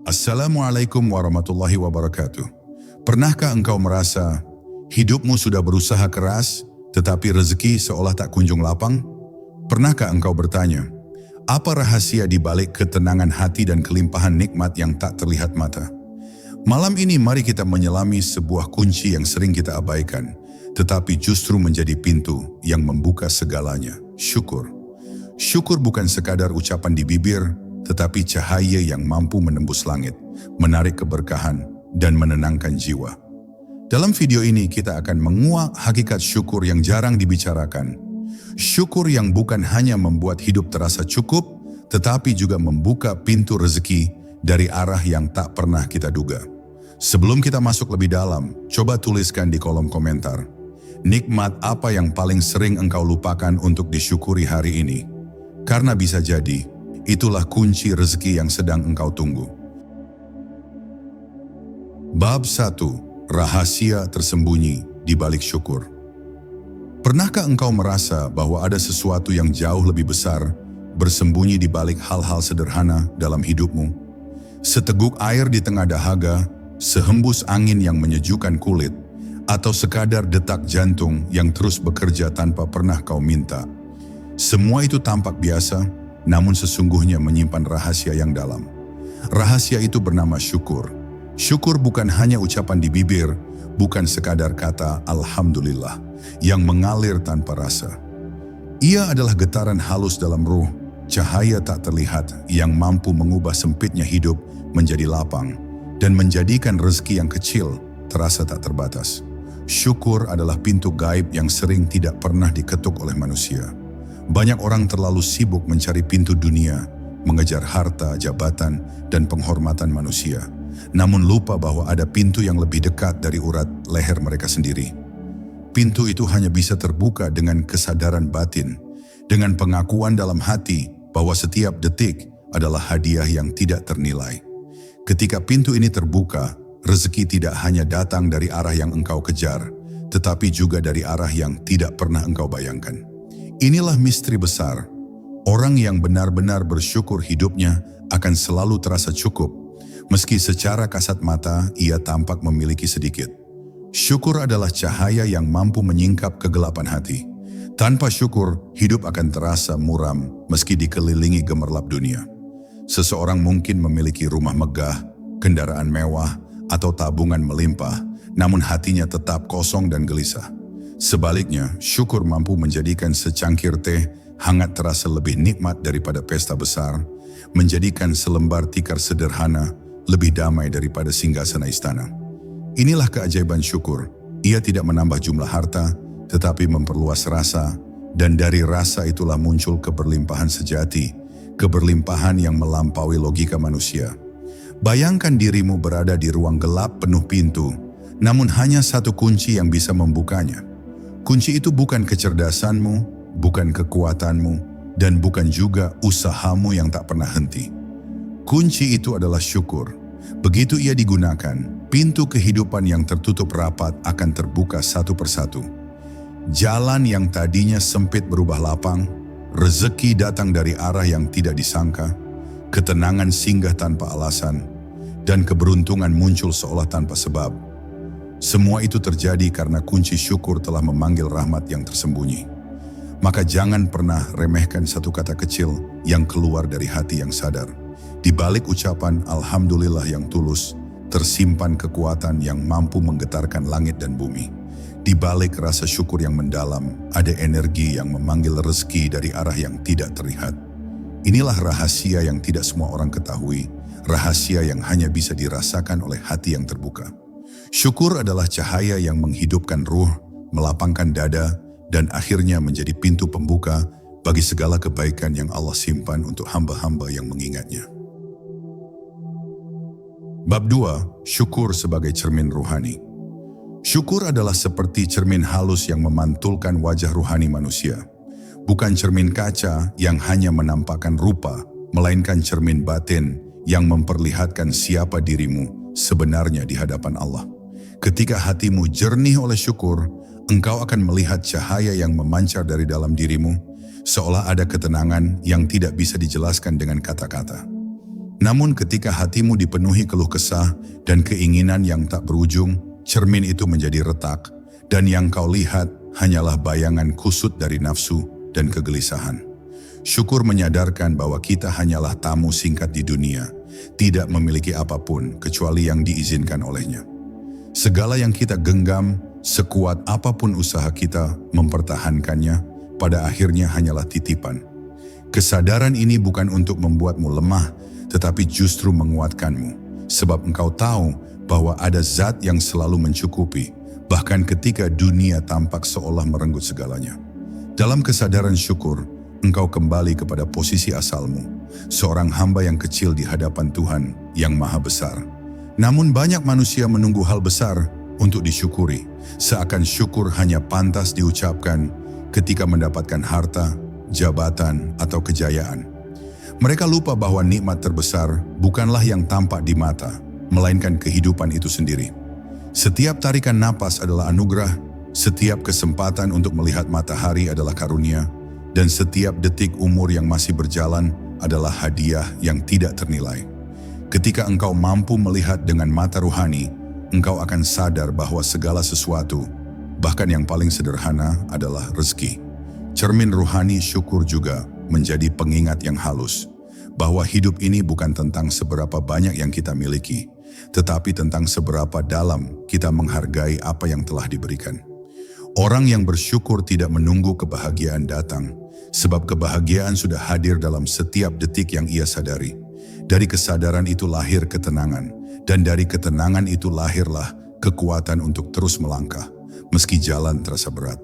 Assalamualaikum warahmatullahi wabarakatuh. Pernahkah engkau merasa hidupmu sudah berusaha keras, tetapi rezeki seolah tak kunjung lapang? Pernahkah engkau bertanya, apa rahasia di balik ketenangan hati dan kelimpahan nikmat yang tak terlihat mata? Malam ini mari kita menyelami sebuah kunci yang sering kita abaikan, tetapi justru menjadi pintu yang membuka segalanya, syukur. Syukur bukan sekadar ucapan di bibir, tetapi cahaya yang mampu menembus langit, menarik keberkahan, dan menenangkan jiwa. Dalam video ini kita akan menguak hakikat syukur yang jarang dibicarakan. Syukur yang bukan hanya membuat hidup terasa cukup, tetapi juga membuka pintu rezeki dari arah yang tak pernah kita duga. Sebelum kita masuk lebih dalam, coba tuliskan di kolom komentar, nikmat apa yang paling sering engkau lupakan untuk disyukuri hari ini? Karena bisa jadi, itulah kunci rezeki yang sedang engkau tunggu. Bab 1. Rahasia tersembunyi di balik syukur. Pernahkah engkau merasa bahwa ada sesuatu yang jauh lebih besar bersembunyi di balik hal-hal sederhana dalam hidupmu? Seteguk air di tengah dahaga, sehembus angin yang menyejukkan kulit, atau sekadar detak jantung yang terus bekerja tanpa pernah kau minta. Semua itu tampak biasa, namun sesungguhnya menyimpan rahasia yang dalam. Rahasia itu bernama syukur. Syukur bukan hanya ucapan di bibir, bukan sekadar kata Alhamdulillah yang mengalir tanpa rasa. Ia adalah getaran halus dalam ruh, cahaya tak terlihat yang mampu mengubah sempitnya hidup menjadi lapang dan menjadikan rezeki yang kecil terasa tak terbatas. Syukur adalah pintu gaib yang sering tidak pernah diketuk oleh manusia. Banyak orang terlalu sibuk mencari pintu dunia, mengejar harta, jabatan, dan penghormatan manusia. Namun lupa bahwa ada pintu yang lebih dekat dari urat leher mereka sendiri. Pintu itu hanya bisa terbuka dengan kesadaran batin, dengan pengakuan dalam hati bahwa setiap detik adalah hadiah yang tidak ternilai. Ketika pintu ini terbuka, rezeki tidak hanya datang dari arah yang engkau kejar, tetapi juga dari arah yang tidak pernah engkau bayangkan. Inilah misteri besar. Orang yang benar-benar bersyukur hidupnya akan selalu terasa cukup, meski secara kasat mata ia tampak memiliki sedikit. Syukur adalah cahaya yang mampu menyingkap kegelapan hati. Tanpa syukur, hidup akan terasa muram meski dikelilingi gemerlap dunia. Seseorang mungkin memiliki rumah megah, kendaraan mewah, atau tabungan melimpah, namun hatinya tetap kosong dan gelisah. Sebaliknya, syukur mampu menjadikan secangkir teh hangat terasa lebih nikmat daripada pesta besar, menjadikan selembar tikar sederhana lebih damai daripada singgasana istana. Inilah keajaiban syukur. Ia tidak menambah jumlah harta, tetapi memperluas rasa, dan dari rasa itulah muncul keberlimpahan sejati, keberlimpahan yang melampaui logika manusia. Bayangkan dirimu berada di ruang gelap penuh pintu, namun hanya satu kunci yang bisa membukanya. Kunci itu bukan kecerdasanmu, bukan kekuatanmu, dan bukan juga usahamu yang tak pernah henti. Kunci itu adalah syukur. Begitu ia digunakan, pintu kehidupan yang tertutup rapat akan terbuka satu persatu. Jalan yang tadinya sempit berubah lapang, rezeki datang dari arah yang tidak disangka, ketenangan singgah tanpa alasan, dan keberuntungan muncul seolah tanpa sebab. Semua itu terjadi karena kunci syukur telah memanggil rahmat yang tersembunyi. Maka jangan pernah remehkan satu kata kecil yang keluar dari hati yang sadar. Di balik ucapan Alhamdulillah yang tulus, tersimpan kekuatan yang mampu menggetarkan langit dan bumi. Di balik rasa syukur yang mendalam, ada energi yang memanggil rezeki dari arah yang tidak terlihat. Inilah rahasia yang tidak semua orang ketahui, rahasia yang hanya bisa dirasakan oleh hati yang terbuka. Syukur adalah cahaya yang menghidupkan ruh, melapangkan dada, dan akhirnya menjadi pintu pembuka bagi segala kebaikan yang Allah simpan untuk hamba-hamba yang mengingatnya. Bab 2. Syukur sebagai cermin ruhani. Syukur adalah seperti cermin halus yang memantulkan wajah ruhani manusia. Bukan cermin kaca yang hanya menampakkan rupa, melainkan cermin batin yang memperlihatkan siapa dirimu sebenarnya di hadapan Allah. Ketika hatimu jernih oleh syukur, engkau akan melihat cahaya yang memancar dari dalam dirimu, seolah ada ketenangan yang tidak bisa dijelaskan dengan kata-kata. Namun ketika hatimu dipenuhi keluh kesah dan keinginan yang tak berujung, cermin itu menjadi retak, dan yang kau lihat hanyalah bayangan kusut dari nafsu dan kegelisahan. Syukur menyadarkan bahwa kita hanyalah tamu singkat di dunia, tidak memiliki apapun kecuali yang diizinkan olehnya. Segala yang kita genggam, sekuat apapun usaha kita mempertahankannya, pada akhirnya hanyalah titipan. Kesadaran ini bukan untuk membuatmu lemah, tetapi justru menguatkanmu, sebab engkau tahu bahwa ada zat yang selalu mencukupi, bahkan ketika dunia tampak seolah merenggut segalanya. Dalam kesadaran syukur, engkau kembali kepada posisi asalmu, seorang hamba yang kecil di hadapan Tuhan yang Maha Besar. Namun banyak manusia menunggu hal besar untuk disyukuri, seakan syukur hanya pantas diucapkan ketika mendapatkan harta, jabatan, atau kejayaan. Mereka lupa bahwa nikmat terbesar bukanlah yang tampak di mata, melainkan kehidupan itu sendiri. Setiap tarikan napas adalah anugerah, setiap kesempatan untuk melihat matahari adalah karunia, dan setiap detik umur yang masih berjalan adalah hadiah yang tidak ternilai. Ketika engkau mampu melihat dengan mata ruhani, engkau akan sadar bahwa segala sesuatu, bahkan yang paling sederhana, adalah rezeki. Cermin ruhani syukur juga menjadi pengingat yang halus, bahwa hidup ini bukan tentang seberapa banyak yang kita miliki, tetapi tentang seberapa dalam kita menghargai apa yang telah diberikan. Orang yang bersyukur tidak menunggu kebahagiaan datang, sebab kebahagiaan sudah hadir dalam setiap detik yang ia sadari. Dari kesadaran itu lahir ketenangan, dan dari ketenangan itu lahirlah kekuatan untuk terus melangkah, meski jalan terasa berat.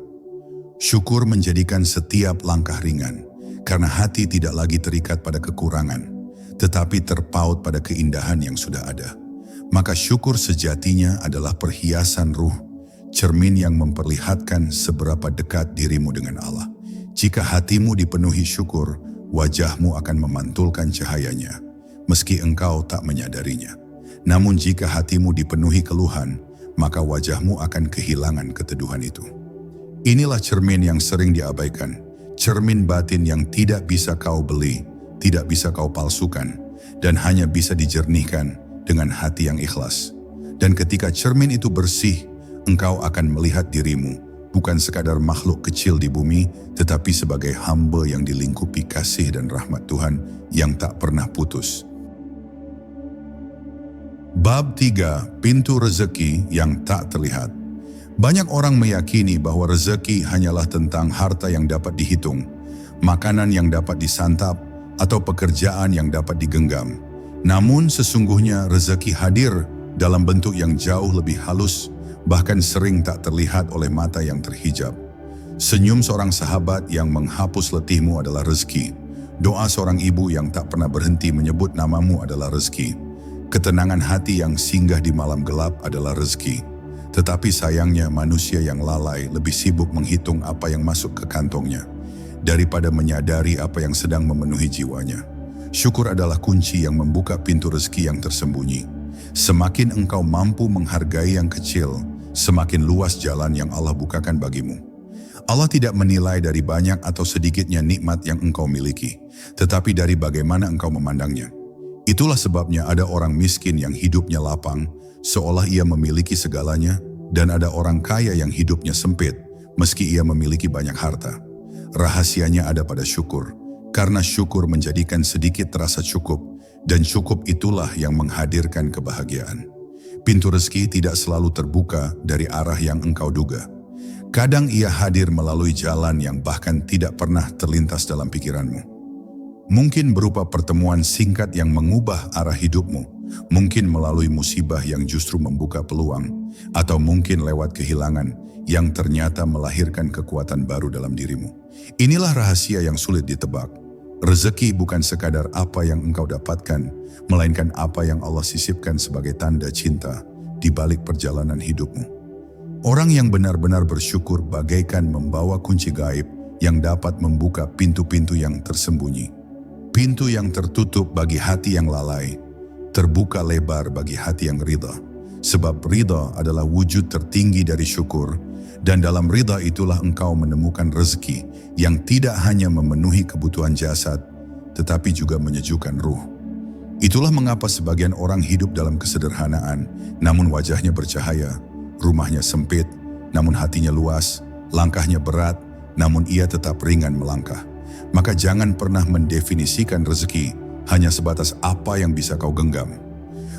Syukur menjadikan setiap langkah ringan, karena hati tidak lagi terikat pada kekurangan, tetapi terpaut pada keindahan yang sudah ada. Maka syukur sejatinya adalah perhiasan ruh, cermin yang memperlihatkan seberapa dekat dirimu dengan Allah. Jika hatimu dipenuhi syukur, wajahmu akan memantulkan cahayanya, meski engkau tak menyadarinya. Namun jika hatimu dipenuhi keluhan, maka wajahmu akan kehilangan keteduhan itu. Inilah cermin yang sering diabaikan, cermin batin yang tidak bisa kau beli, tidak bisa kau palsukan, dan hanya bisa dijernihkan dengan hati yang ikhlas. Dan ketika cermin itu bersih, engkau akan melihat dirimu bukan sekadar makhluk kecil di bumi, tetapi sebagai hamba yang dilingkupi kasih dan rahmat Tuhan yang tak pernah putus. Bab 3. Pintu rezeki yang tak terlihat. Banyak orang meyakini bahwa rezeki hanyalah tentang harta yang dapat dihitung, makanan yang dapat disantap, atau pekerjaan yang dapat digenggam. Namun sesungguhnya rezeki hadir dalam bentuk yang jauh lebih halus, bahkan sering tak terlihat oleh mata yang terhijab. Senyum seorang sahabat yang menghapus letihmu adalah rezeki. Doa seorang ibu yang tak pernah berhenti menyebut namamu adalah rezeki. Ketenangan hati yang singgah di malam gelap adalah rezeki. Tetapi sayangnya manusia yang lalai lebih sibuk menghitung apa yang masuk ke kantongnya daripada menyadari apa yang sedang memenuhi jiwanya. Syukur adalah kunci yang membuka pintu rezeki yang tersembunyi. Semakin engkau mampu menghargai yang kecil, semakin luas jalan yang Allah bukakan bagimu. Allah tidak menilai dari banyak atau sedikitnya nikmat yang engkau miliki, tetapi dari bagaimana engkau memandangnya. Itulah sebabnya ada orang miskin yang hidupnya lapang, seolah ia memiliki segalanya, dan ada orang kaya yang hidupnya sempit, meski ia memiliki banyak harta. Rahasianya ada pada syukur, karena syukur menjadikan sedikit terasa cukup, dan cukup itulah yang menghadirkan kebahagiaan. Pintu rezeki tidak selalu terbuka dari arah yang engkau duga. Kadang ia hadir melalui jalan yang bahkan tidak pernah terlintas dalam pikiranmu. Mungkin berupa pertemuan singkat yang mengubah arah hidupmu, mungkin melalui musibah yang justru membuka peluang, atau mungkin lewat kehilangan yang ternyata melahirkan kekuatan baru dalam dirimu. Inilah rahasia yang sulit ditebak. Rezeki bukan sekadar apa yang engkau dapatkan, melainkan apa yang Allah sisipkan sebagai tanda cinta di balik perjalanan hidupmu. Orang yang benar-benar bersyukur bagaikan membawa kunci gaib yang dapat membuka pintu-pintu yang tersembunyi. Pintu yang tertutup bagi hati yang lalai, terbuka lebar bagi hati yang ridha. Sebab ridha adalah wujud tertinggi dari syukur, dan dalam ridha itulah engkau menemukan rezeki yang tidak hanya memenuhi kebutuhan jasad, tetapi juga menyejukkan ruh. Itulah mengapa sebagian orang hidup dalam kesederhanaan, namun wajahnya bercahaya, rumahnya sempit, namun hatinya luas, langkahnya berat, namun ia tetap ringan melangkah. Maka jangan pernah mendefinisikan rezeki hanya sebatas apa yang bisa kau genggam.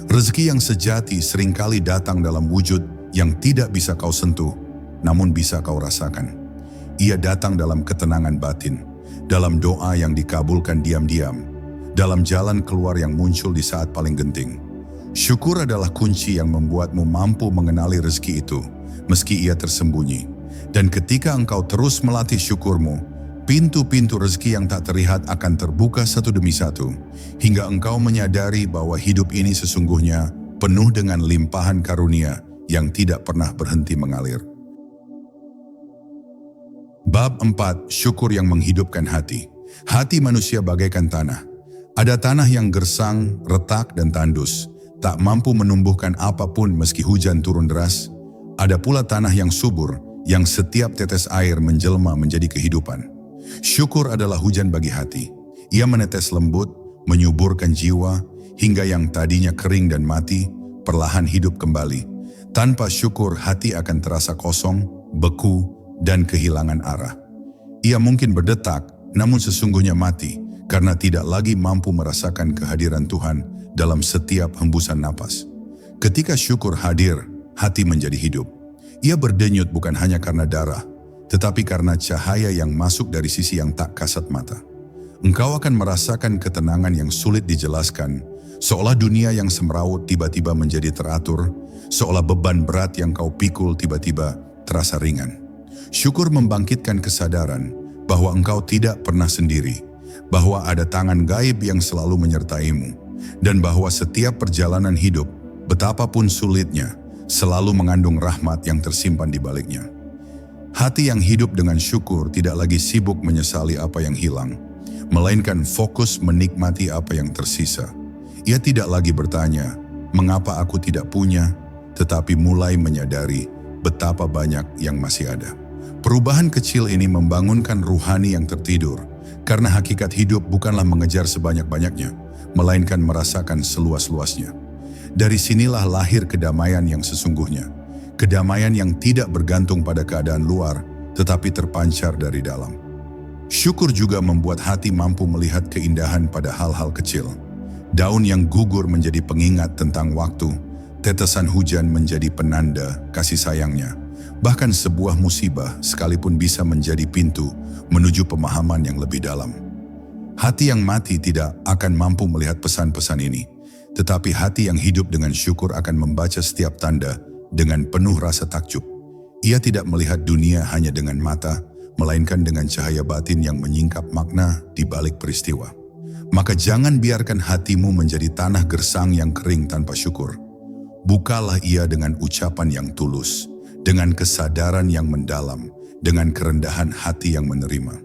Rezeki yang sejati seringkali datang dalam wujud yang tidak bisa kau sentuh, namun bisa kau rasakan. Ia datang dalam ketenangan batin, dalam doa yang dikabulkan diam-diam, dalam jalan keluar yang muncul di saat paling genting. Syukur adalah kunci yang membuatmu mampu mengenali rezeki itu, meski ia tersembunyi. Dan ketika engkau terus melatih syukurmu, pintu-pintu rezeki yang tak terlihat akan terbuka satu demi satu, hingga engkau menyadari bahwa hidup ini sesungguhnya penuh dengan limpahan karunia yang tidak pernah berhenti mengalir. Bab 4. Syukur yang menghidupkan hati. Hati manusia bagaikan tanah. Ada tanah yang gersang, retak, dan tandus, tak mampu menumbuhkan apapun meski hujan turun deras. Ada pula tanah yang subur, yang setiap tetes air menjelma menjadi kehidupan. Syukur adalah hujan bagi hati. Ia menetes lembut, menyuburkan jiwa, hingga yang tadinya kering dan mati, perlahan hidup kembali. Tanpa syukur, hati akan terasa kosong, beku, dan kehilangan arah. Ia mungkin berdetak, namun sesungguhnya mati, karena tidak lagi mampu merasakan kehadiran Tuhan dalam setiap hembusan napas. Ketika syukur hadir, hati menjadi hidup. Ia berdenyut bukan hanya karena darah, tetapi karena cahaya yang masuk dari sisi yang tak kasat mata. Engkau akan merasakan ketenangan yang sulit dijelaskan, seolah dunia yang semrawut tiba-tiba menjadi teratur, seolah beban berat yang kau pikul tiba-tiba terasa ringan. Syukur membangkitkan kesadaran bahwa engkau tidak pernah sendiri, bahwa ada tangan gaib yang selalu menyertaimu, dan bahwa setiap perjalanan hidup, betapapun sulitnya, selalu mengandung rahmat yang tersimpan di baliknya. Hati yang hidup dengan syukur tidak lagi sibuk menyesali apa yang hilang, melainkan fokus menikmati apa yang tersisa. Ia tidak lagi bertanya, mengapa aku tidak punya, tetapi mulai menyadari betapa banyak yang masih ada. Perubahan kecil ini membangunkan ruhani yang tertidur, karena hakikat hidup bukanlah mengejar sebanyak-banyaknya, melainkan merasakan seluas-luasnya. Dari sinilah lahir kedamaian yang sesungguhnya, kedamaian yang tidak bergantung pada keadaan luar, tetapi terpancar dari dalam. Syukur juga membuat hati mampu melihat keindahan pada hal-hal kecil. Daun yang gugur menjadi pengingat tentang waktu, tetesan hujan menjadi penanda kasih sayangnya. Bahkan sebuah musibah sekalipun bisa menjadi pintu menuju pemahaman yang lebih dalam. Hati yang mati tidak akan mampu melihat pesan-pesan ini, tetapi hati yang hidup dengan syukur akan membaca setiap tanda dengan penuh rasa takjub. Ia tidak melihat dunia hanya dengan mata, melainkan dengan cahaya batin yang menyingkap makna di balik peristiwa. Maka jangan biarkan hatimu menjadi tanah gersang yang kering tanpa syukur. Bukalah ia dengan ucapan yang tulus, dengan kesadaran yang mendalam, dengan kerendahan hati yang menerima.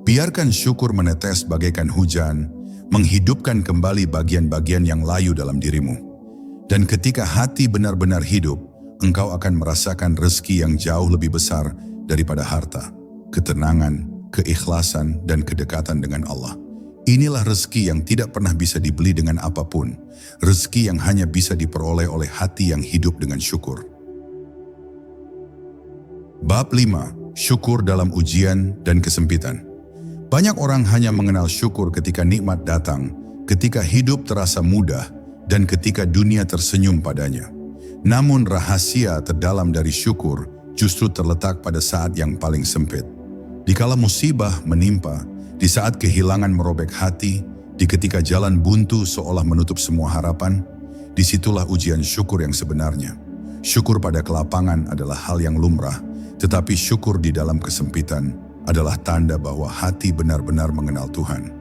Biarkan syukur menetes bagaikan hujan, menghidupkan kembali bagian-bagian yang layu dalam dirimu. Dan ketika hati benar-benar hidup, engkau akan merasakan rezeki yang jauh lebih besar daripada harta, ketenangan, keikhlasan, dan kedekatan dengan Allah. Inilah rezeki yang tidak pernah bisa dibeli dengan apapun, rezeki yang hanya bisa diperoleh oleh hati yang hidup dengan syukur. Bab 5. Syukur dalam ujian dan kesempitan. Banyak orang hanya mengenal syukur ketika nikmat datang, ketika hidup terasa mudah, dan ketika dunia tersenyum padanya. Namun rahasia terdalam dari syukur justru terletak pada saat yang paling sempit. Dikala musibah menimpa, di saat kehilangan merobek hati, di ketika jalan buntu seolah menutup semua harapan, disitulah ujian syukur yang sebenarnya. Syukur pada kelapangan adalah hal yang lumrah, tetapi syukur di dalam kesempitan adalah tanda bahwa hati benar-benar mengenal Tuhan.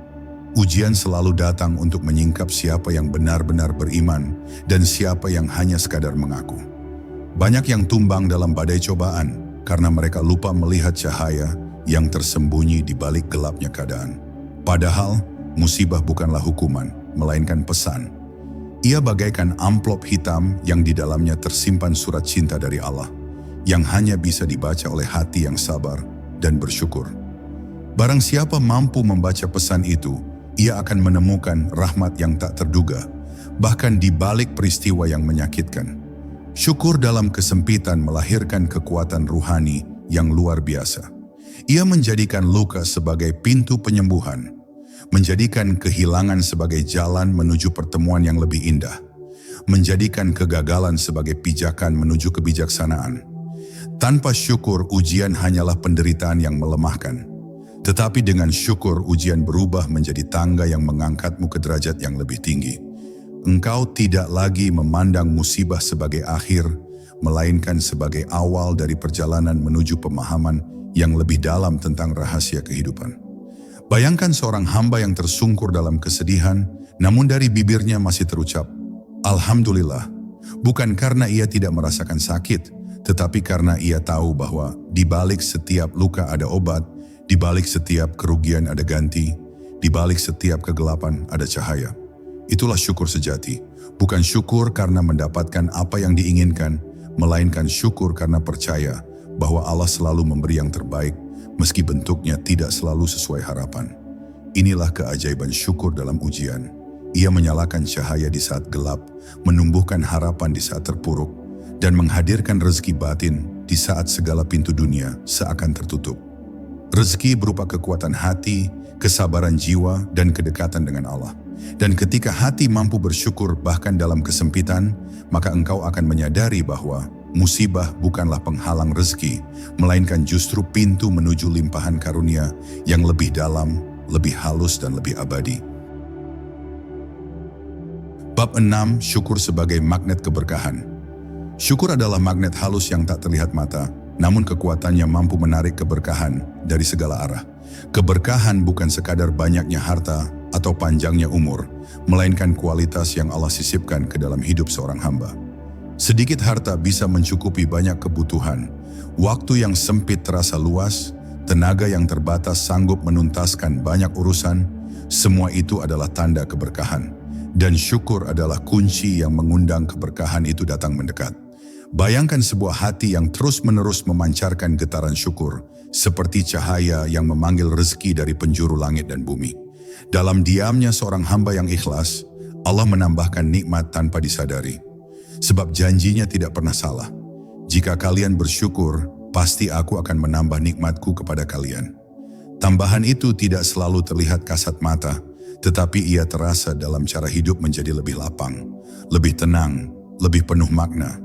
Ujian selalu datang untuk menyingkap siapa yang benar-benar beriman dan siapa yang hanya sekadar mengaku. Banyak yang tumbang dalam badai cobaan karena mereka lupa melihat cahaya yang tersembunyi di balik gelapnya keadaan. Padahal, musibah bukanlah hukuman, melainkan pesan. Ia bagaikan amplop hitam yang di dalamnya tersimpan surat cinta dari Allah, yang hanya bisa dibaca oleh hati yang sabar dan bersyukur. Barang siapa mampu membaca pesan itu, ia akan menemukan rahmat yang tak terduga, bahkan di balik peristiwa yang menyakitkan. Syukur dalam kesempitan melahirkan kekuatan ruhani yang luar biasa. Ia menjadikan luka sebagai pintu penyembuhan, menjadikan kehilangan sebagai jalan menuju pertemuan yang lebih indah, menjadikan kegagalan sebagai pijakan menuju kebijaksanaan. Tanpa syukur, ujian hanyalah penderitaan yang melemahkan. Tetapi dengan syukur, ujian berubah menjadi tangga yang mengangkatmu ke derajat yang lebih tinggi. Engkau tidak lagi memandang musibah sebagai akhir, melainkan sebagai awal dari perjalanan menuju pemahaman yang lebih dalam tentang rahasia kehidupan. Bayangkan seorang hamba yang tersungkur dalam kesedihan, namun dari bibirnya masih terucap, "Alhamdulillah," bukan karena ia tidak merasakan sakit, tetapi karena ia tahu bahwa di balik setiap luka ada obat, di balik setiap kerugian ada ganti, di balik setiap kegelapan ada cahaya. Itulah syukur sejati, bukan syukur karena mendapatkan apa yang diinginkan, melainkan syukur karena percaya bahwa Allah selalu memberi yang terbaik, meski bentuknya tidak selalu sesuai harapan. Inilah keajaiban syukur dalam ujian. Ia menyalakan cahaya di saat gelap, menumbuhkan harapan di saat terpuruk, dan menghadirkan rezeki batin di saat segala pintu dunia seakan tertutup. Rezeki berupa kekuatan hati, kesabaran jiwa, dan kedekatan dengan Allah. Dan ketika hati mampu bersyukur bahkan dalam kesempitan, maka engkau akan menyadari bahwa musibah bukanlah penghalang rezeki, melainkan justru pintu menuju limpahan karunia yang lebih dalam, lebih halus, dan lebih abadi. Bab 6. Syukur sebagai magnet keberkahan. Syukur adalah magnet halus yang tak terlihat mata, namun kekuatannya mampu menarik keberkahan dari segala arah. Keberkahan bukan sekadar banyaknya harta atau panjangnya umur, melainkan kualitas yang Allah sisipkan ke dalam hidup seorang hamba. Sedikit harta bisa mencukupi banyak kebutuhan, waktu yang sempit terasa luas, tenaga yang terbatas sanggup menuntaskan banyak urusan. Semua itu adalah tanda keberkahan, dan syukur adalah kunci yang mengundang keberkahan itu datang mendekat. Bayangkan sebuah hati yang terus-menerus memancarkan getaran syukur, seperti cahaya yang memanggil rezeki dari penjuru langit dan bumi. Dalam diamnya seorang hamba yang ikhlas, Allah menambahkan nikmat tanpa disadari. Sebab janjinya tidak pernah salah. Jika kalian bersyukur, pasti aku akan menambah nikmatku kepada kalian. Tambahan itu tidak selalu terlihat kasat mata, tetapi ia terasa dalam cara hidup menjadi lebih lapang, lebih tenang, lebih penuh makna.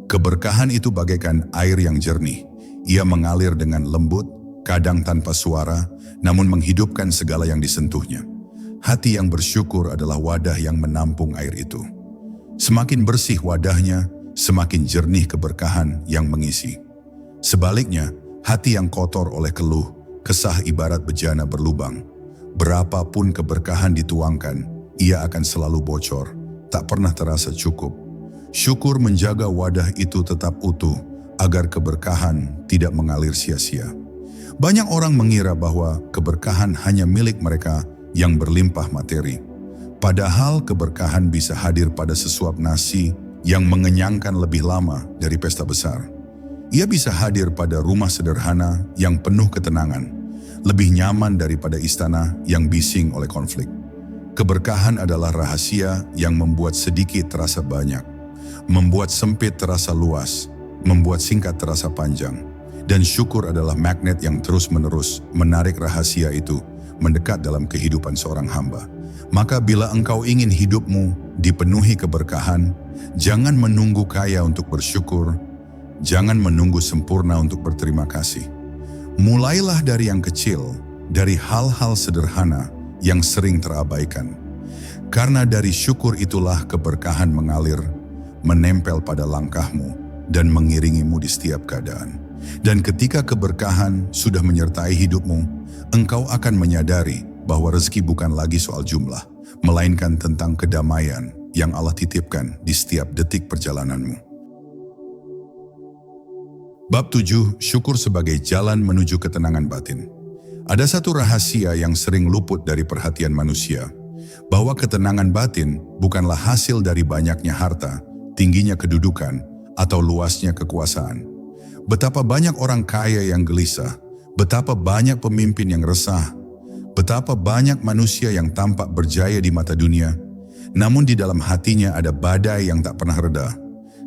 Keberkahan itu bagaikan air yang jernih. Ia mengalir dengan lembut, kadang tanpa suara, namun menghidupkan segala yang disentuhnya. Hati yang bersyukur adalah wadah yang menampung air itu. Semakin bersih wadahnya, semakin jernih keberkahan yang mengisi. Sebaliknya, hati yang kotor oleh keluh, kesah ibarat bejana berlubang. Berapapun keberkahan dituangkan, ia akan selalu bocor, tak pernah terasa cukup. Syukur menjaga wadah itu tetap utuh, agar keberkahan tidak mengalir sia-sia. Banyak orang mengira bahwa keberkahan hanya milik mereka yang berlimpah materi. Padahal keberkahan bisa hadir pada sesuap nasi yang mengenyangkan lebih lama dari pesta besar. Ia bisa hadir pada rumah sederhana yang penuh ketenangan, lebih nyaman daripada istana yang bising oleh konflik. Keberkahan adalah rahasia yang membuat sedikit terasa banyak, membuat sempit terasa luas, membuat singkat terasa panjang. Dan syukur adalah magnet yang terus-menerus menarik rahasia itu mendekat dalam kehidupan seorang hamba. Maka bila engkau ingin hidupmu dipenuhi keberkahan, jangan menunggu kaya untuk bersyukur, jangan menunggu sempurna untuk berterima kasih. Mulailah dari yang kecil, dari hal-hal sederhana yang sering terabaikan. Karena dari syukur itulah keberkahan mengalir, menempel pada langkahmu, dan mengiringimu di setiap keadaan. Dan ketika keberkahan sudah menyertai hidupmu, engkau akan menyadari bahwa rezeki bukan lagi soal jumlah, melainkan tentang kedamaian yang Allah titipkan di setiap detik perjalananmu. Bab 7. Syukur sebagai jalan menuju ketenangan batin. Ada satu rahasia yang sering luput dari perhatian manusia, bahwa ketenangan batin bukanlah hasil dari banyaknya harta, tingginya kedudukan, atau luasnya kekuasaan. Betapa banyak orang kaya yang gelisah, betapa banyak pemimpin yang resah, Betapa banyak manusia yang tampak berjaya di mata dunia, namun di dalam hatinya ada badai yang tak pernah reda.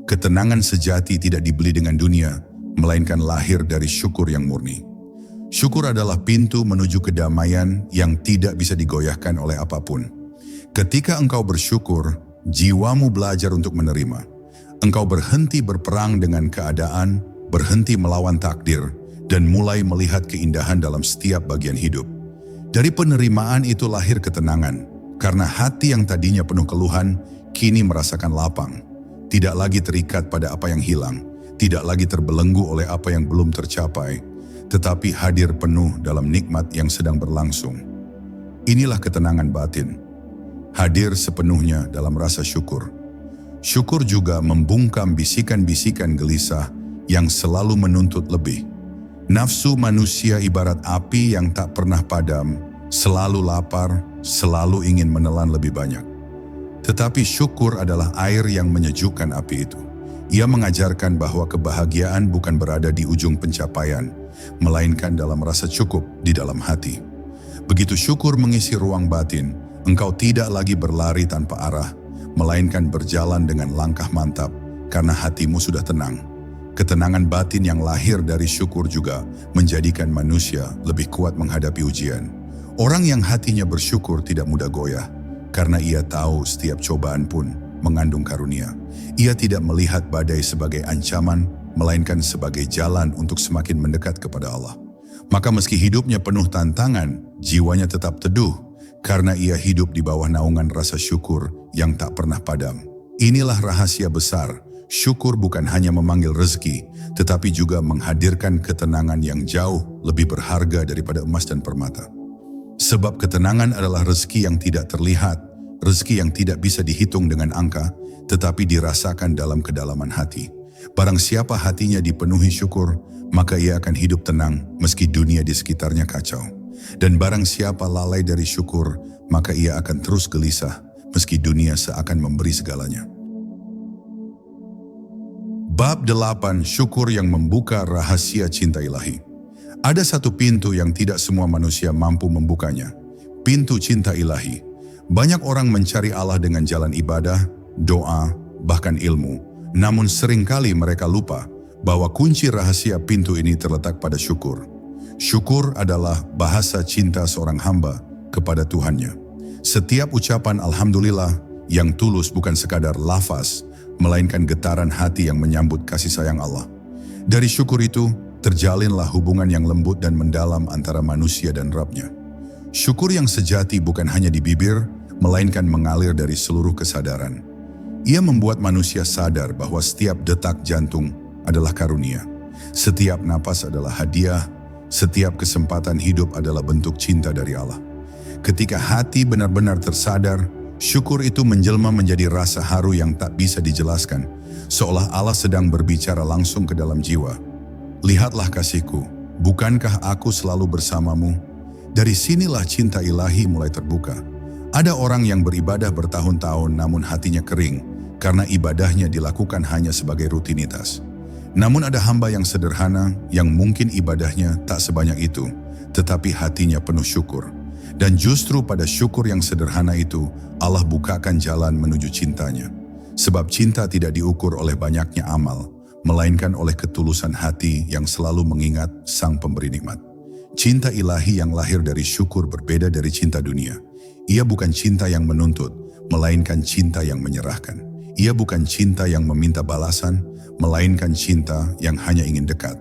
Ketenangan sejati tidak dibeli dengan dunia, melainkan lahir dari syukur yang murni. Syukur adalah pintu menuju kedamaian yang tidak bisa digoyahkan oleh apapun. Ketika engkau bersyukur, jiwamu belajar untuk menerima. Engkau berhenti berperang dengan keadaan, berhenti melawan takdir, dan mulai melihat keindahan dalam setiap bagian hidup. Dari penerimaan itu lahir ketenangan, karena hati yang tadinya penuh keluhan, kini merasakan lapang. Tidak lagi terikat pada apa yang hilang, tidak lagi terbelenggu oleh apa yang belum tercapai, tetapi hadir penuh dalam nikmat yang sedang berlangsung. Inilah ketenangan batin, hadir sepenuhnya dalam rasa syukur. Syukur juga membungkam bisikan-bisikan gelisah yang selalu menuntut lebih. Nafsu manusia ibarat api yang tak pernah padam, selalu lapar, selalu ingin menelan lebih banyak. Tetapi syukur adalah air yang menyejukkan api itu. Ia mengajarkan bahwa kebahagiaan bukan berada di ujung pencapaian, melainkan dalam rasa cukup di dalam hati. Begitu syukur mengisi ruang batin, engkau tidak lagi berlari tanpa arah, melainkan berjalan dengan langkah mantap karena hatimu sudah tenang. Ketenangan batin yang lahir dari syukur juga menjadikan manusia lebih kuat menghadapi ujian. Orang yang hatinya bersyukur tidak mudah goyah, karena ia tahu setiap cobaan pun mengandung karunia. Ia tidak melihat badai sebagai ancaman, melainkan sebagai jalan untuk semakin mendekat kepada Allah. Maka meski hidupnya penuh tantangan, jiwanya tetap teduh, karena ia hidup di bawah naungan rasa syukur yang tak pernah padam. Inilah rahasia besar. Syukur bukan hanya memanggil rezeki, tetapi juga menghadirkan ketenangan yang jauh lebih berharga daripada emas dan permata. Sebab ketenangan adalah rezeki yang tidak terlihat, rezeki yang tidak bisa dihitung dengan angka, tetapi dirasakan dalam kedalaman hati. Barang siapa hatinya dipenuhi syukur, maka ia akan hidup tenang meski dunia di sekitarnya kacau. Dan barang siapa lalai dari syukur, maka ia akan terus gelisah meski dunia seakan memberi segalanya. Bab 8, syukur yang membuka rahasia cinta ilahi. Ada satu pintu yang tidak semua manusia mampu membukanya. Pintu cinta ilahi. Banyak orang mencari Allah dengan jalan ibadah, doa, bahkan ilmu. Namun seringkali mereka lupa bahwa kunci rahasia pintu ini terletak pada syukur. Syukur adalah bahasa cinta seorang hamba kepada Tuhannya. Setiap ucapan Alhamdulillah yang tulus bukan sekadar lafaz, melainkan getaran hati yang menyambut kasih sayang Allah. Dari syukur itu, terjalinlah hubungan yang lembut dan mendalam antara manusia dan Rabb-Nya. Syukur yang sejati bukan hanya di bibir, melainkan mengalir dari seluruh kesadaran. Ia membuat manusia sadar bahwa setiap detak jantung adalah karunia. Setiap napas adalah hadiah, setiap kesempatan hidup adalah bentuk cinta dari Allah. Ketika hati benar-benar tersadar, syukur itu menjelma menjadi rasa haru yang tak bisa dijelaskan, seolah Allah sedang berbicara langsung ke dalam jiwa. Lihatlah kasihku, bukankah aku selalu bersamamu? Dari sinilah cinta ilahi mulai terbuka. Ada orang yang beribadah bertahun-tahun namun hatinya kering, karena ibadahnya dilakukan hanya sebagai rutinitas. Namun ada hamba yang sederhana, yang mungkin ibadahnya tak sebanyak itu, tetapi hatinya penuh syukur. Dan justru pada syukur yang sederhana itu, Allah bukakan jalan menuju cintanya. Sebab cinta tidak diukur oleh banyaknya amal, melainkan oleh ketulusan hati yang selalu mengingat Sang Pemberi Nikmat. Cinta ilahi yang lahir dari syukur berbeda dari cinta dunia. Ia bukan cinta yang menuntut, melainkan cinta yang menyerahkan. Ia bukan cinta yang meminta balasan, melainkan cinta yang hanya ingin dekat.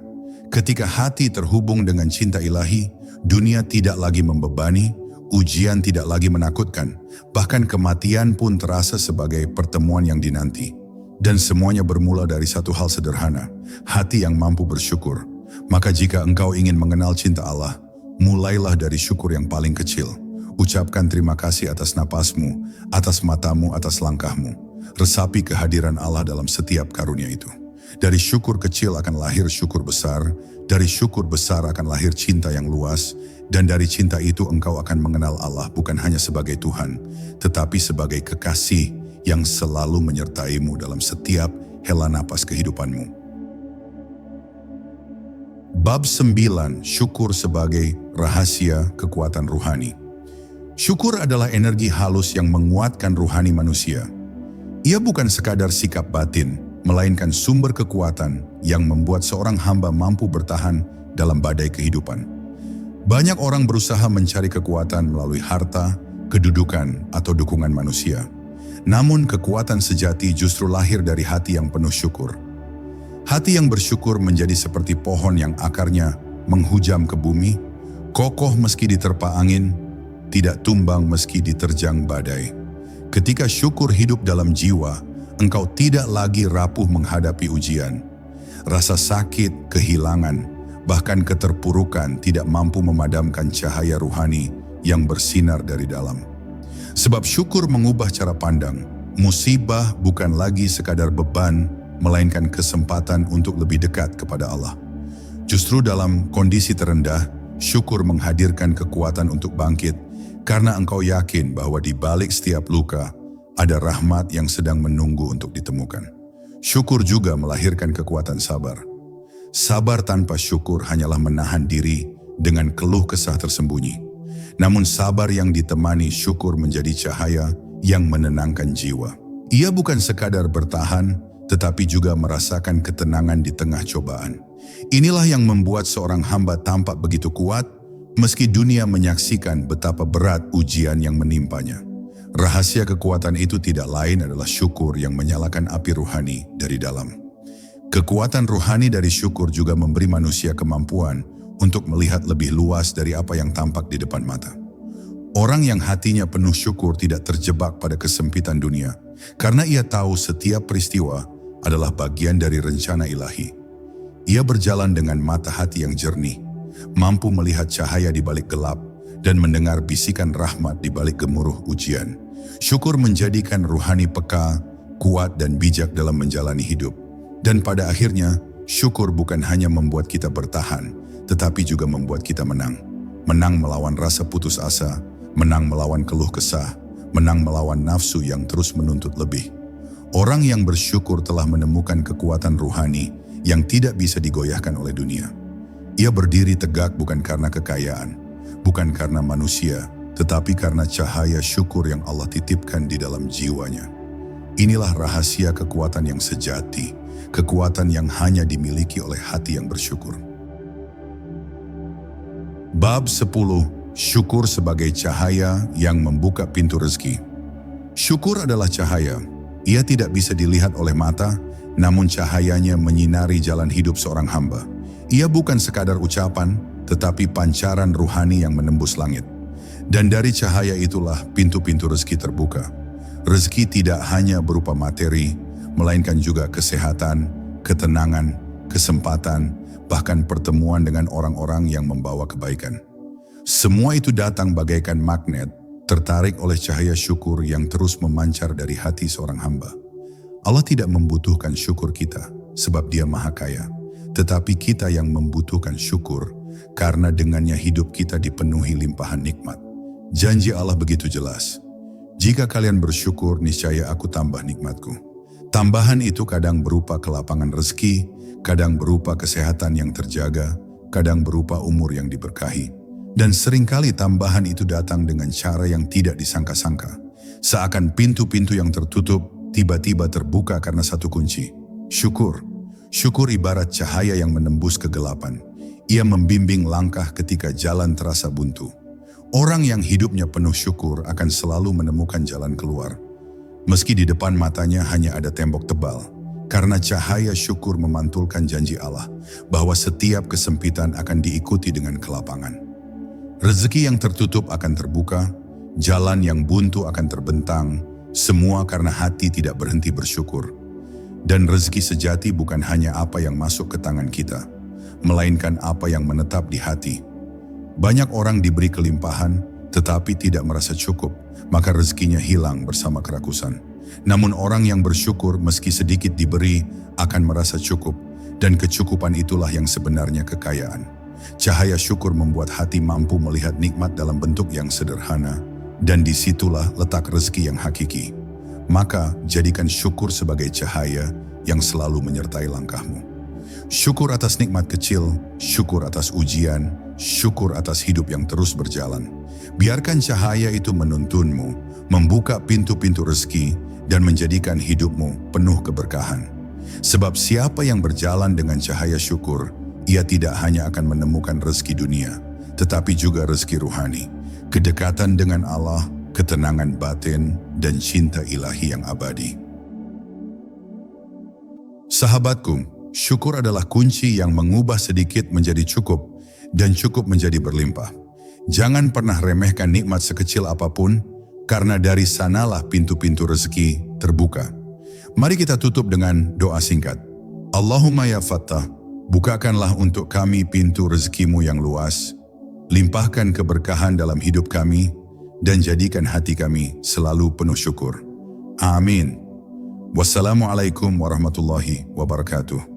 Ketika hati terhubung dengan cinta ilahi, dunia tidak lagi membebani, ujian tidak lagi menakutkan, bahkan kematian pun terasa sebagai pertemuan yang dinanti. Dan semuanya bermula dari satu hal sederhana, hati yang mampu bersyukur. Maka jika engkau ingin mengenal cinta Allah, mulailah dari syukur yang paling kecil. Ucapkan terima kasih atas napasmu, atas matamu, atas langkahmu. Resapi kehadiran Allah dalam setiap karunia itu. Dari syukur kecil akan lahir syukur besar, dari syukur besar akan lahir cinta yang luas, dan dari cinta itu engkau akan mengenal Allah bukan hanya sebagai Tuhan, tetapi sebagai kekasih yang selalu menyertaimu dalam setiap hela napas kehidupanmu. Bab 9, syukur sebagai rahasia kekuatan ruhani. Syukur adalah energi halus yang menguatkan ruhani manusia. Ia bukan sekadar sikap batin, melainkan sumber kekuatan yang membuat seorang hamba mampu bertahan dalam badai kehidupan. Banyak orang berusaha mencari kekuatan melalui harta, kedudukan, atau dukungan manusia. Namun kekuatan sejati justru lahir dari hati yang penuh syukur. Hati yang bersyukur menjadi seperti pohon yang akarnya menghujam ke bumi, kokoh meski diterpa angin, tidak tumbang meski diterjang badai. Ketika syukur hidup dalam jiwa, engkau tidak lagi rapuh menghadapi ujian. Rasa sakit, kehilangan, bahkan keterpurukan tidak mampu memadamkan cahaya ruhani yang bersinar dari dalam. Sebab syukur mengubah cara pandang. Musibah bukan lagi sekadar beban, melainkan kesempatan untuk lebih dekat kepada Allah. Justru dalam kondisi terendah, syukur menghadirkan kekuatan untuk bangkit, karena engkau yakin bahwa di balik setiap luka, ada rahmat yang sedang menunggu untuk ditemukan. Syukur juga melahirkan kekuatan sabar. Sabar tanpa syukur hanyalah menahan diri dengan keluh kesah tersembunyi. Namun sabar yang ditemani syukur menjadi cahaya yang menenangkan jiwa. Ia bukan sekadar bertahan, tetapi juga merasakan ketenangan di tengah cobaan. Inilah yang membuat seorang hamba tampak begitu kuat, meski dunia menyaksikan betapa berat ujian yang menimpanya. Rahasia kekuatan itu tidak lain adalah syukur yang menyalakan api ruhani dari dalam. Kekuatan ruhani dari syukur juga memberi manusia kemampuan untuk melihat lebih luas dari apa yang tampak di depan mata. Orang yang hatinya penuh syukur tidak terjebak pada kesempitan dunia, karena ia tahu setiap peristiwa adalah bagian dari rencana ilahi. Ia berjalan dengan mata hati yang jernih, mampu melihat cahaya di balik gelap, dan mendengar bisikan rahmat di balik gemuruh ujian. Syukur menjadikan ruhani peka, kuat dan bijak dalam menjalani hidup. Dan pada akhirnya, syukur bukan hanya membuat kita bertahan, tetapi juga membuat kita menang. Menang melawan rasa putus asa, menang melawan keluh kesah, menang melawan nafsu yang terus menuntut lebih. Orang yang bersyukur telah menemukan kekuatan ruhani yang tidak bisa digoyahkan oleh dunia. Ia berdiri tegak bukan karena kekayaan, bukan karena manusia, tetapi karena cahaya syukur yang Allah titipkan di dalam jiwanya. Inilah rahasia kekuatan yang sejati, kekuatan yang hanya dimiliki oleh hati yang bersyukur. Bab 10. Syukur sebagai cahaya yang membuka pintu rezeki. Syukur adalah cahaya. Ia tidak bisa dilihat oleh mata, namun cahayanya menyinari jalan hidup seorang hamba. Ia bukan sekadar ucapan, tetapi pancaran ruhani yang menembus langit. Dan dari cahaya itulah pintu-pintu rezeki terbuka. Rezeki tidak hanya berupa materi, melainkan juga kesehatan, ketenangan, kesempatan, bahkan pertemuan dengan orang-orang yang membawa kebaikan. Semua itu datang bagaikan magnet, tertarik oleh cahaya syukur yang terus memancar dari hati seorang hamba. Allah tidak membutuhkan syukur kita, sebab Dia Maha Kaya. Tetapi kita yang membutuhkan syukur, karena dengannya hidup kita dipenuhi limpahan nikmat. Janji Allah begitu jelas. Jika kalian bersyukur, niscaya aku tambah nikmatku. Tambahan itu kadang berupa kelapangan rezeki, kadang berupa kesehatan yang terjaga, kadang berupa umur yang diberkahi. Dan seringkali tambahan itu datang dengan cara yang tidak disangka-sangka. Seakan pintu-pintu yang tertutup tiba-tiba terbuka karena satu kunci. Syukur. Syukur ibarat cahaya yang menembus kegelapan. Ia membimbing langkah ketika jalan terasa buntu. Orang yang hidupnya penuh syukur akan selalu menemukan jalan keluar. Meski di depan matanya hanya ada tembok tebal. Karena cahaya syukur memantulkan janji Allah bahwa setiap kesempitan akan diikuti dengan kelapangan. Rezeki yang tertutup akan terbuka, jalan yang buntu akan terbentang, semua karena hati tidak berhenti bersyukur. Dan rezeki sejati bukan hanya apa yang masuk ke tangan kita, melainkan apa yang menetap di hati. Banyak orang diberi kelimpahan, tetapi tidak merasa cukup, maka rezekinya hilang bersama kerakusan. Namun orang yang bersyukur meski sedikit diberi akan merasa cukup, dan kecukupan itulah yang sebenarnya kekayaan. Cahaya syukur membuat hati mampu melihat nikmat dalam bentuk yang sederhana, dan disitulah letak rezeki yang hakiki. Maka jadikan syukur sebagai cahaya yang selalu menyertai langkahmu. Syukur atas nikmat kecil, syukur atas ujian, syukur atas hidup yang terus berjalan. Biarkan cahaya itu menuntunmu, membuka pintu-pintu rezeki, dan menjadikan hidupmu penuh keberkahan. Sebab siapa yang berjalan dengan cahaya syukur, ia tidak hanya akan menemukan rezeki dunia, tetapi juga rezeki ruhani, kedekatan dengan Allah, ketenangan batin, dan cinta ilahi yang abadi. Sahabatku, syukur adalah kunci yang mengubah sedikit menjadi cukup dan cukup menjadi berlimpah. Jangan pernah remehkan nikmat sekecil apapun, karena dari sanalah pintu-pintu rezeki terbuka. Mari kita tutup dengan doa singkat. Allahumma ya Fattah, bukakanlah untuk kami pintu rezekimu yang luas, limpahkan keberkahan dalam hidup kami, dan jadikan hati kami selalu penuh syukur. Amin. Wassalamualaikum warahmatullahi wabarakatuh.